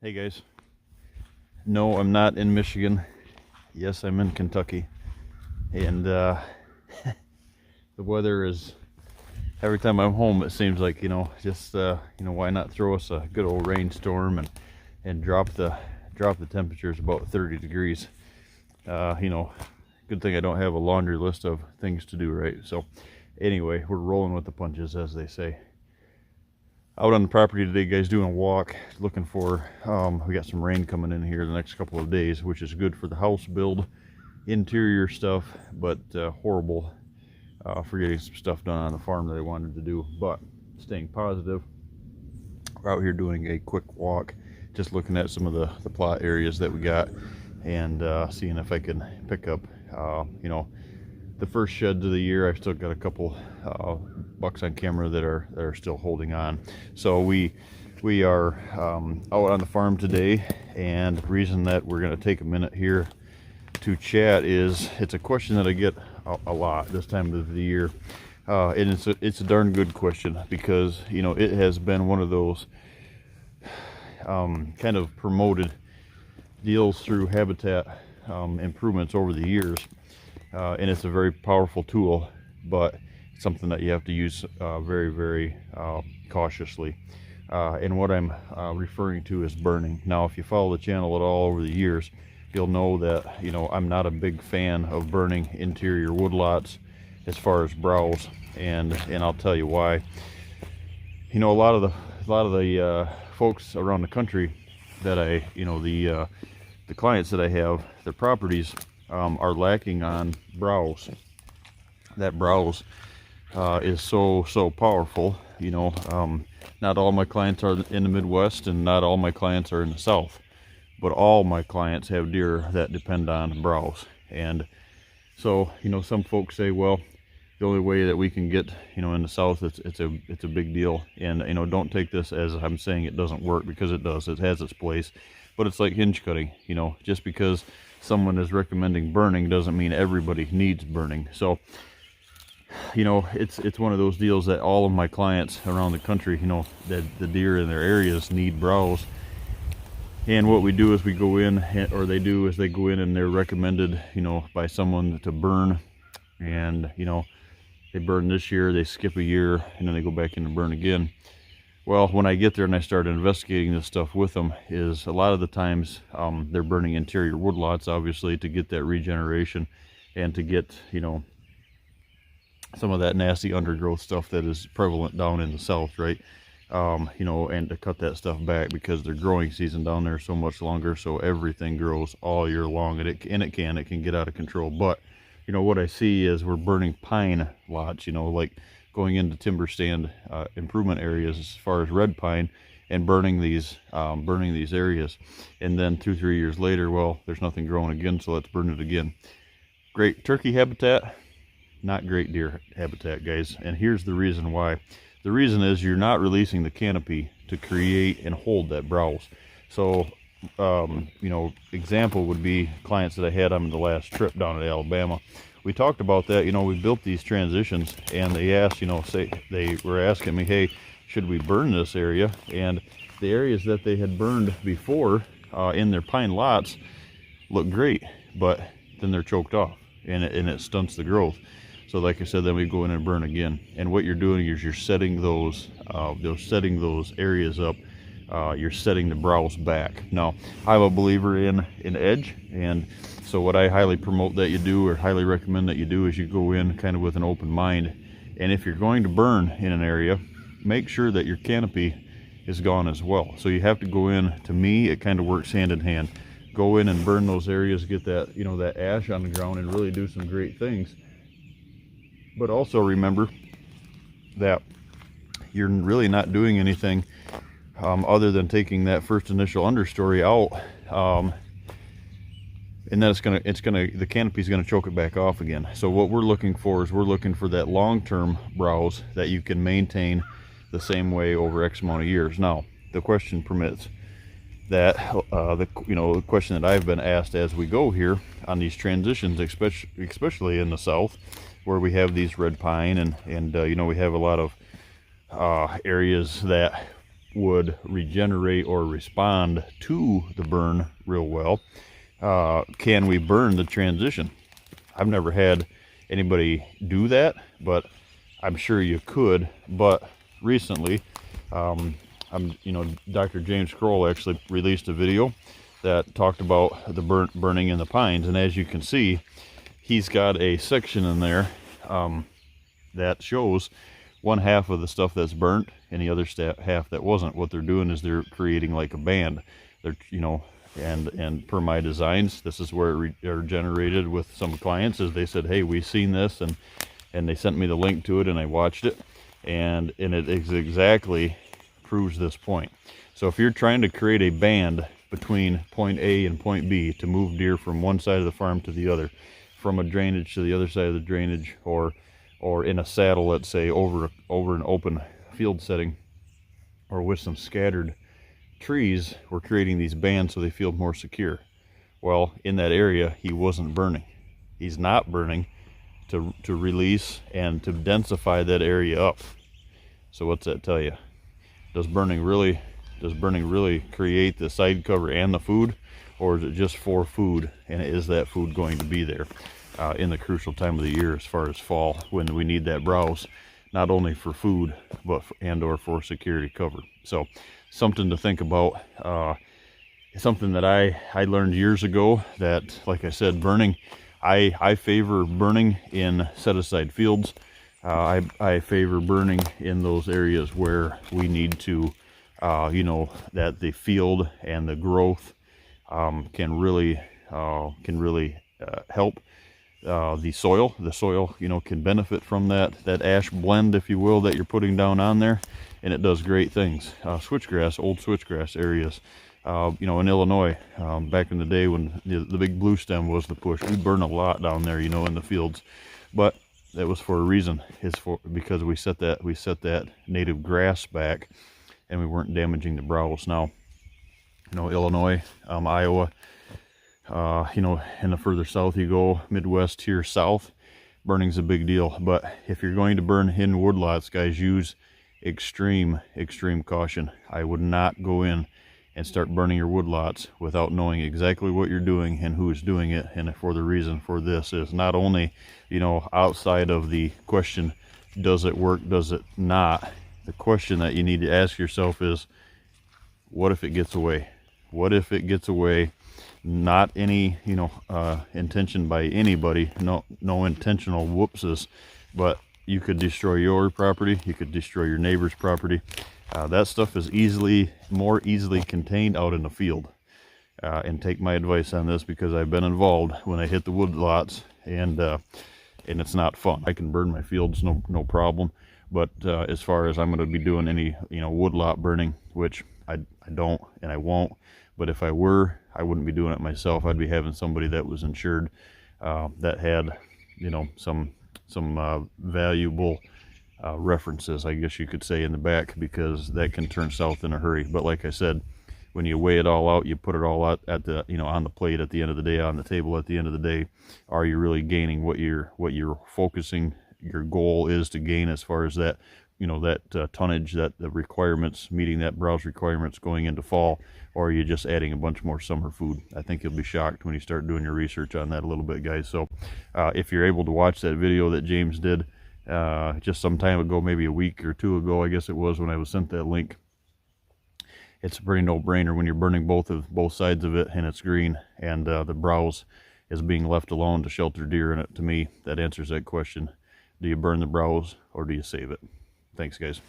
Hey guys, no, I'm not in Michigan. Yes, I'm in Kentucky, and the weather is, every time I'm home it seems like, just why not throw us a good old rainstorm and drop the temperatures about 30 degrees. Good thing I don't have a laundry list of things to do, right? So anyway, we're rolling with the punches, as they say. Out on the property today, guys, doing a walk, looking for, we got some rain coming in here the next couple of days, which is good for the house build, interior stuff, but horrible for getting some stuff done on the farm that I wanted to do. But staying positive, we're out here doing a quick walk, just looking at some of the plot areas that we got, and seeing if I can pick up, the first sheds of the year. I've still got a couple bucks on camera that are still holding on. So we are out on the farm today, and the reason that we're going to take a minute here to chat is it's a question that I get a lot this time of the year, and it's a darn good question, because it has been one of those kind of promoted deals through habitat improvements over the years. And it's a very powerful tool, but it's something that you have to use very, very cautiously. And what I'm referring to is burning. Now, if you follow the channel at all over the years, you'll know that I'm not a big fan of burning interior woodlots as far as browse, and I'll tell you why. A lot of the folks around the country that the clients that I have, their properties are lacking on browse. That browse is so powerful. Not all my clients are in the Midwest, and not all my clients are in the South, but all my clients have deer that depend on browse. And so some folks say, well, the only way that we can get in the South, it's a big deal. And don't take this as I'm saying it doesn't work, because it does. It has its place. But it's like hinge cutting. Just because someone is recommending burning doesn't mean everybody needs burning. So it's one of those deals that all of my clients around the country, that the deer in their areas need browse. And what we do is we go in, or they do is they go in and they're recommended by someone to burn, and they burn this year, they skip a year, and then they go back in and burn again. Well, when I get there and I start investigating this stuff with them, is a lot of the times they're burning interior woodlots, obviously, to get that regeneration and to get some of that nasty undergrowth stuff that is prevalent down in the South, right? And to cut that stuff back, because their growing season down there is so much longer, so everything grows all year long, and it can get out of control. But what I see is we're burning pine lots, like going into timber stand improvement areas as far as red pine, and burning these areas, and then 2-3 years later, well, there's nothing growing again, so let's burn it again. Great turkey habitat, not great deer habitat, guys. And here's the reason why. The reason is you're not releasing the canopy to create and hold that browse. So example would be clients that I had on the last trip down to Alabama. We talked about that. We built these transitions, and they asked, they were asking me, hey, should we burn this area? And the areas that they had burned before in their pine lots look great, but then they're choked off, and it stunts the growth. So like I said, then we go in and burn again. And what you're doing is you're setting those areas up. You're setting the browse back. Now, I'm a believer in edge, and so what I highly promote that you do, or highly recommend that you do, is you go in kind of with an open mind. And if you're going to burn in an area, make sure that your canopy is gone as well. So you have to go in. To me, it kind of works hand in hand. Go in and burn those areas, get that that ash on the ground, and really do some great things. But also remember that you're really not doing anything other than taking that first initial understory out, and then the canopy is gonna choke it back off again. So what we're looking for is that long-term browse that you can maintain the same way over X amount of years. Now, the question permits that the question that I've been asked as we go here on these transitions, especially in the South, where we have these red pine, and we have a lot of areas that would regenerate or respond to the burn real well. Can we burn the transition? I've never had anybody do that, but I'm sure you could. But recently, Dr. James Kroll actually released a video that talked about the burning in the pines, and as you can see, he's got a section in there that shows one half of the stuff that's burnt and the other half that wasn't. What they're doing is they're creating like a band. They're, and per my designs, this is where it generated with some clients, is they said, hey, we've seen this, and they sent me the link to it, and I watched it, and it exactly proves this point. So if you're trying to create a band between point A and point B to move deer from one side of the farm to the other, from a drainage to the other side of the drainage, or in a saddle, let's say, over an open field setting, or with some scattered trees, we're creating these bands so they feel more secure. Well, in that area, he wasn't burning. He's not burning to release and to densify that area up. So what's that tell you? Does burning really create the side cover and the food, or is it just for food, and is that food going to be there in the crucial time of the year as far as fall, when we need that browse not only for food but or for security cover? So something to think about. Something that I learned years ago, that, like I said, burning, I favor burning in set-aside fields. I favor burning in those areas where we need to, that the field and the growth can really help the soil. The soil, can benefit from that ash blend, if you will, that you're putting down on there, and it does great things. Switchgrass, old switchgrass areas, in Illinois, back in the day when the big blue stem was the push, we burn a lot down there, in the fields, but that was for a reason. Because we set that native grass back, and we weren't damaging the browse. Now, Illinois, Iowa, and the further south you go, Midwest here south, burning's a big deal. But if you're going to burn in woodlots, guys, use extreme caution. I would not go in and start burning your woodlots without knowing exactly what you're doing and who is doing it. And for the reason for this is not only, outside of the question, does it work, does it not? The question that you need to ask yourself is, what if it gets away? What if it gets away? Not any, intention by anybody, no intentional whoopses, but you could destroy your property, you could destroy your neighbor's property. That stuff is more easily contained out in the field. And take my advice on this, because I've been involved when I hit the wood lots, and it's not fun. I can burn my fields, no problem. But as far as I'm going to be doing any, wood lot burning, which I don't and I won't, but if I were, I wouldn't be doing it myself. I'd be having somebody that was insured, that had, some valuable references, I guess you could say, in the back, because that can turn south in a hurry. But like I said, when you weigh it all out, you put it all out at the, on the plate at the end of the day, on the table at the end of the day, are you really gaining what you're focusing? Your goal is to gain as far as that, that tonnage, that the requirements, meeting that browse requirements going into fall, or are you just adding a bunch more summer food? I think you'll be shocked when you start doing your research on that a little bit, guys. So if you're able to watch that video that James did just some time ago, maybe a week or two ago, I guess it was, when I was sent that link, it's a pretty no-brainer when you're burning both sides of it and it's green, and the browse is being left alone to shelter deer in it. To me, that answers that question. Do you burn the browse or do you save it? Thanks, guys.